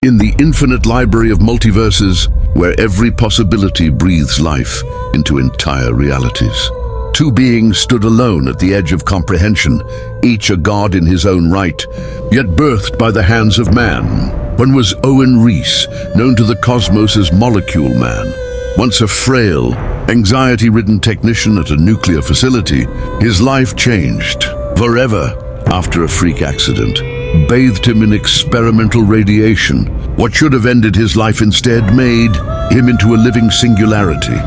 in the infinite library of multiverses, where every possibility breathes life into entire realities. Two beings stood alone at the edge of comprehension, each a god in his own right, yet birthed by the hands of man. One was Owen Reese, known to the cosmos as Molecule Man. Once a frail, anxiety-ridden technician at a nuclear facility, his life changed forever after a freak accident bathed him in experimental radiation. What should have ended his life instead made him into a living singularity,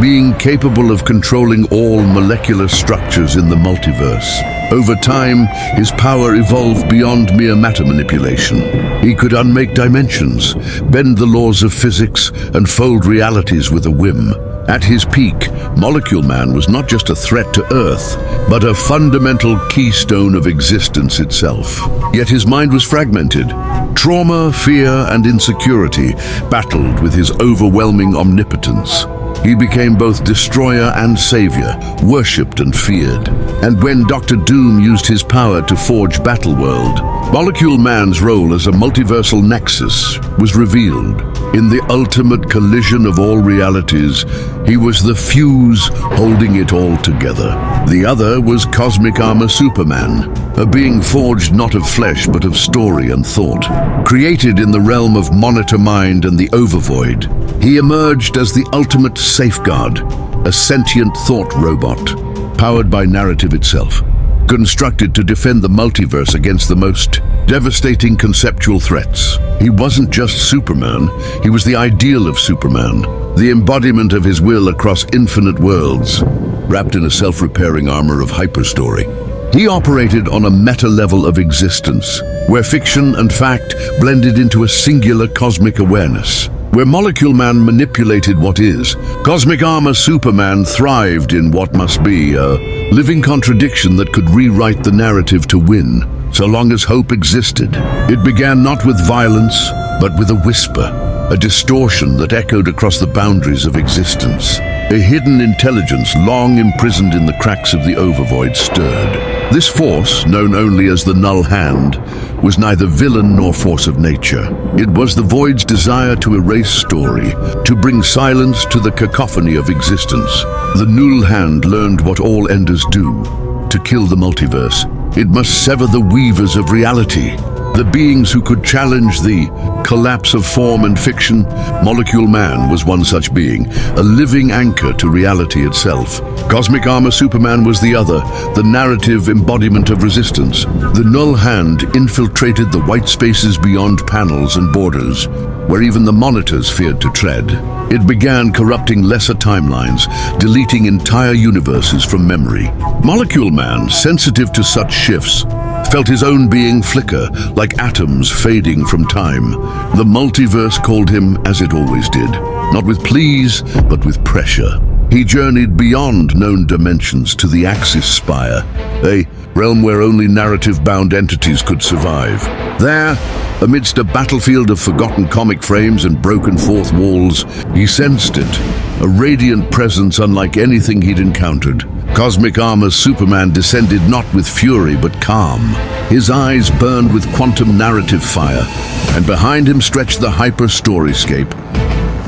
being capable of controlling all molecular structures in the multiverse. Over time, his power evolved beyond mere matter manipulation. He could unmake dimensions, bend the laws of physics, and fold realities with a whim. At his peak, Molecule Man was not just a threat to Earth, but a fundamental keystone of existence itself. Yet his mind was fragmented. Trauma, fear, and insecurity battled with his overwhelming omnipotence. He became both destroyer and savior, worshipped and feared. And when Dr. Doom used his power to forge Battleworld, Molecule Man's role as a multiversal nexus was revealed. In the ultimate collision of all realities, he was the fuse holding it all together. The other was Cosmic Armor Superman, a being forged not of flesh but of story and thought. Created in the realm of Monitor Mind and the Overvoid, he emerged as the ultimate safeguard, a sentient thought robot, powered by narrative itself, constructed to defend the multiverse against the most devastating conceptual threats. He wasn't just Superman, he was the ideal of Superman, the embodiment of his will across infinite worlds, wrapped in a self-repairing armor of hyperstory. He operated on a meta level of existence, where fiction and fact blended into a singular cosmic awareness. Where Molecule Man manipulated what is, Cosmic Armor Superman thrived in what must be a living contradiction that could rewrite the narrative to win, so long as hope existed. It began not with violence, but with a whisper, a distortion that echoed across the boundaries of existence. A hidden intelligence long imprisoned in the cracks of the Overvoid stirred. This force, known only as the Null-Hand, was neither villain nor force of nature. It was the Void's desire to erase story, to bring silence to the cacophony of existence. The Null-Hand learned what all enders do: to kill the multiverse. It must sever the weavers of reality, the beings who could challenge the collapse of form and fiction. Molecule Man was one such being, a living anchor to reality itself. Cosmic Armor Superman was the other, the narrative embodiment of resistance. The Null-Hand infiltrated the white spaces beyond panels and borders, where even the monitors feared to tread. It began corrupting lesser timelines, deleting entire universes from memory. Molecule Man, sensitive to such shifts, felt his own being flicker, like atoms fading from time. The multiverse called him as it always did, not with pleas, but with pressure. He journeyed beyond known dimensions to the Axis Spire, a realm where only narrative-bound entities could survive. There, amidst a battlefield of forgotten comic frames and broken fourth walls, he sensed it, a radiant presence unlike anything he'd encountered. Cosmic Armor Superman descended not with fury but calm. His eyes burned with quantum narrative fire, and behind him stretched the hyper-storyscape,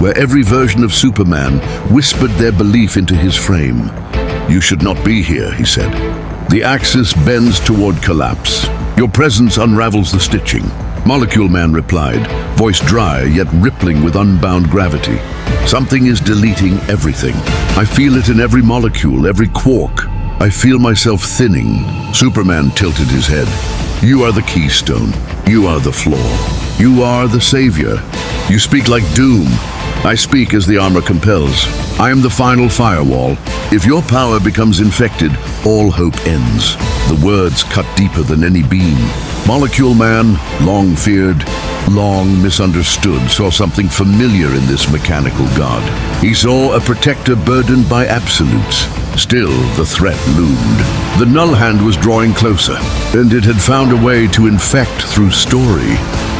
where every version of Superman whispered their belief into his frame. "You should not be here," he said. "The axis bends toward collapse. Your presence unravels the stitching." Molecule Man replied, voice dry yet rippling with unbound gravity. "Something is deleting everything. I feel it in every molecule, every quark. I feel myself thinning." Superman tilted his head. "You are the keystone. You are the flaw. You are the savior. You speak like Doom. I speak as the armor compels. I am the final firewall. If your power becomes infected, all hope ends." The words cut deeper than any beam. Molecule Man, long feared, long misunderstood, saw something familiar in this mechanical god. He saw a protector burdened by absolutes. Still, the threat loomed. The Null-Hand was drawing closer, and it had found a way to infect through story,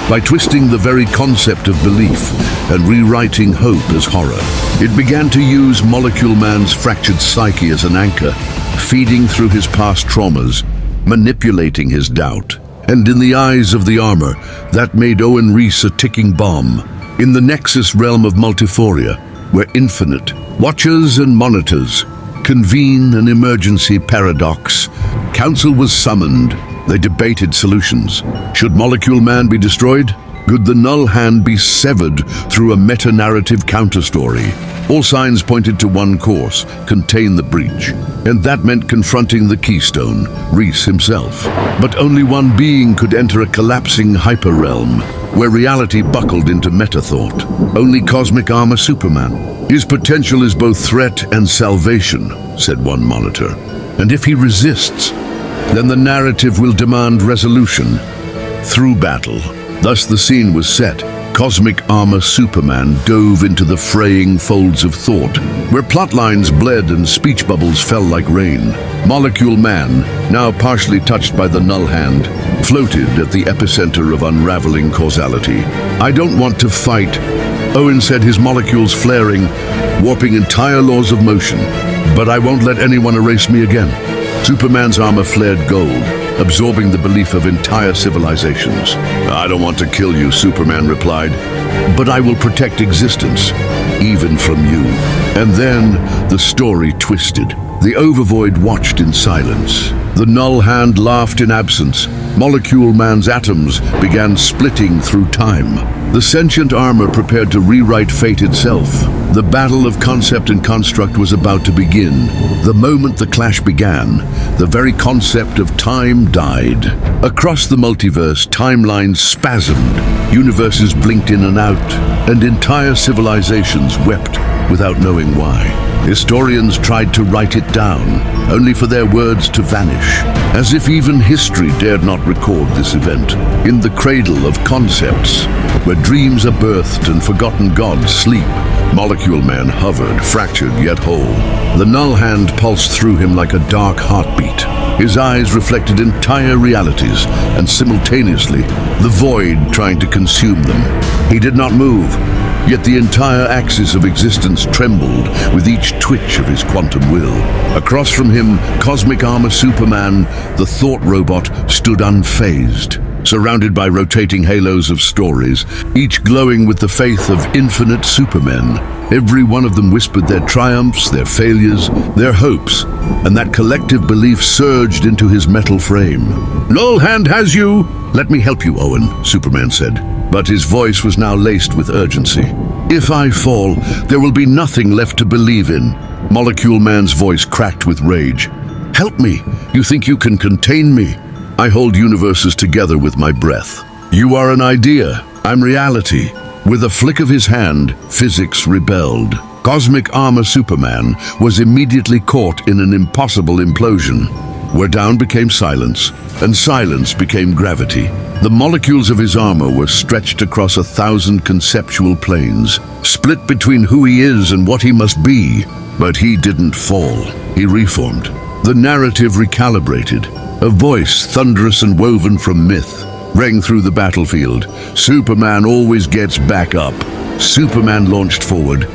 by twisting the very concept of belief and rewriting hope as horror. It began to use Molecule Man's fractured psyche as an anchor, feeding through his past traumas, manipulating his doubt. And in the eyes of the armor, that made Owen Reese a ticking bomb. In the Nexus realm of Multiforia, where infinite watchers and monitors convene an emergency paradox, council was summoned. They debated solutions. Should Molecule Man be destroyed? Could the Null Hand be severed through a meta-narrative counterstory? All signs pointed to one course: contain the breach. And that meant confronting the Keystone, Reese himself. But only one being could enter a collapsing hyper-realm, where reality buckled into meta-thought. Only Cosmic Armor Superman. His potential is both threat and salvation, said one monitor. And if he resists, then the narrative will demand resolution through battle. Thus the scene was set. Cosmic Armor Superman dove into the fraying folds of thought, where plotlines bled and speech bubbles fell like rain. Molecule Man, now partially touched by the Null Hand, floated at the epicenter of unraveling causality. I don't want to fight, Owen said, his molecules flaring, warping entire laws of motion. But I won't let anyone erase me again. Superman's armor flared gold, absorbing the belief of entire civilizations. I don't want to kill you, Superman replied, but I will protect existence, even from you. And then the story twisted. The Overvoid watched in silence. The Null Hand laughed in absence. Molecule Man's atoms began splitting through time. The sentient armor prepared to rewrite fate itself. The battle of concept and construct was about to begin. The moment the clash began, the very concept of time died. Across the multiverse, timelines spasmed, universes blinked in and out, and entire civilizations wept without knowing why. Historians tried to write it down, only for their words to vanish, as if even history dared not record this event. In the cradle of concepts, where dreams are birthed and forgotten gods sleep, Molecule Man hovered, fractured yet whole. The Null Hand pulsed through him like a dark heartbeat. His eyes reflected entire realities, and simultaneously, the void trying to consume them. He did not move, yet the entire axis of existence trembled with each twitch of his quantum will. Across from him, Cosmic Armor Superman, the thought robot, stood unfazed, surrounded by rotating halos of stories, each glowing with the faith of infinite supermen. Every one of them whispered their triumphs, their failures, their hopes, and that collective belief surged into his metal frame. Null Hand has you! Let me help you, Owen, Superman said. But his voice was now laced with urgency. If I fall, there will be nothing left to believe in. Molecule Man's voice cracked with rage. Help me! You think you can contain me? I hold universes together with my breath. You are an idea. I'm reality. With a flick of his hand, physics rebelled. Cosmic Armor Superman was immediately caught in an impossible implosion, where down became silence, and silence became gravity. The molecules of his armor were stretched across 1,000 conceptual planes, split between who he is and what he must be. But he didn't fall. He reformed. The narrative recalibrated. A voice, thunderous and woven from myth, rang through the battlefield. Superman always gets back up. Superman launched forward,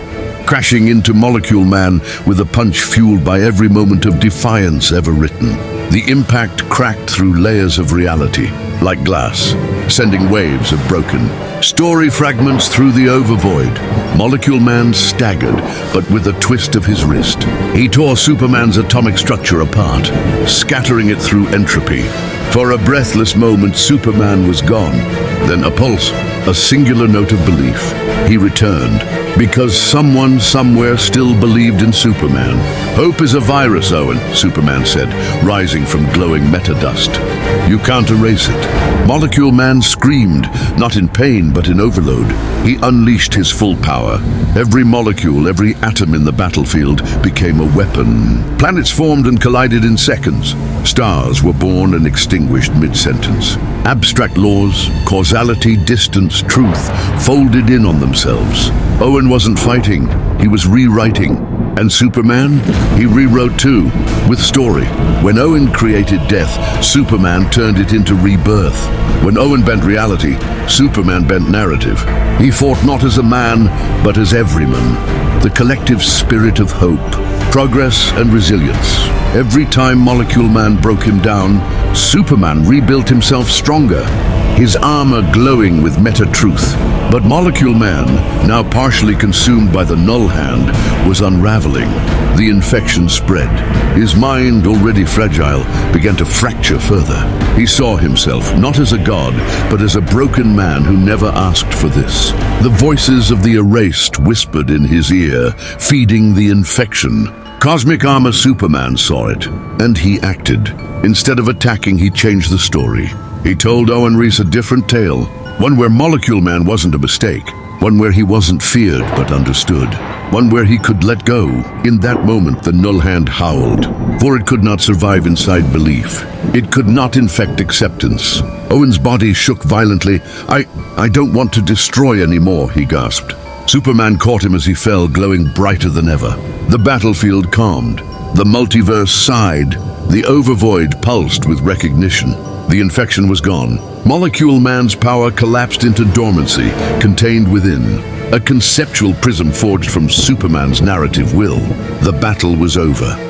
crashing into Molecule Man with a punch fueled by every moment of defiance ever written. The impact cracked through layers of reality, like glass, sending waves of broken story fragments through the overvoid. Molecule Man staggered, but with a twist of his wrist. He tore Superman's atomic structure apart, scattering it through entropy. For a breathless moment, Superman was gone. Then a pulse, a singular note of belief. He returned, because someone somewhere still believed in Superman. Hope is a virus, Owen, Superman said, rising from glowing meta-dust. You can't erase it. Molecule Man screamed, not in pain but in overload. He unleashed his full power. Every molecule, every atom in the battlefield became a weapon. Planets formed and collided in seconds. Stars were born and extinguished mid-sentence. Abstract laws, causality, distance, truth folded in on themselves. Owen wasn't fighting, he was rewriting. And Superman? He rewrote too, with story. When Owen created death, Superman turned it into rebirth. When Owen bent reality, Superman bent narrative. He fought not as a man, but as everyman. The collective spirit of hope, progress and resilience. Every time Molecule Man broke him down, Superman rebuilt himself stronger, his armor glowing with meta-truth. But Molecule Man, now partially consumed by the Null-Hand, was unraveling. The infection spread. His mind, already fragile, began to fracture further. He saw himself not as a god, but as a broken man who never asked for this. The voices of the erased whispered in his ear, feeding the infection. Cosmic Armor Superman saw it, and he acted. Instead of attacking, he changed the story. He told Owen Reese a different tale, one where Molecule Man wasn't a mistake, one where he wasn't feared but understood, one where he could let go. In that moment, the Null-Hand howled, for it could not survive inside belief. It could not infect acceptance. Owen's body shook violently. I don't want to destroy anymore, he gasped. Superman caught him as he fell, glowing brighter than ever. The battlefield calmed. The multiverse sighed. The overvoid pulsed with recognition. The infection was gone. Molecule Man's power collapsed into dormancy, contained within. A conceptual prism forged from Superman's narrative will. The battle was over.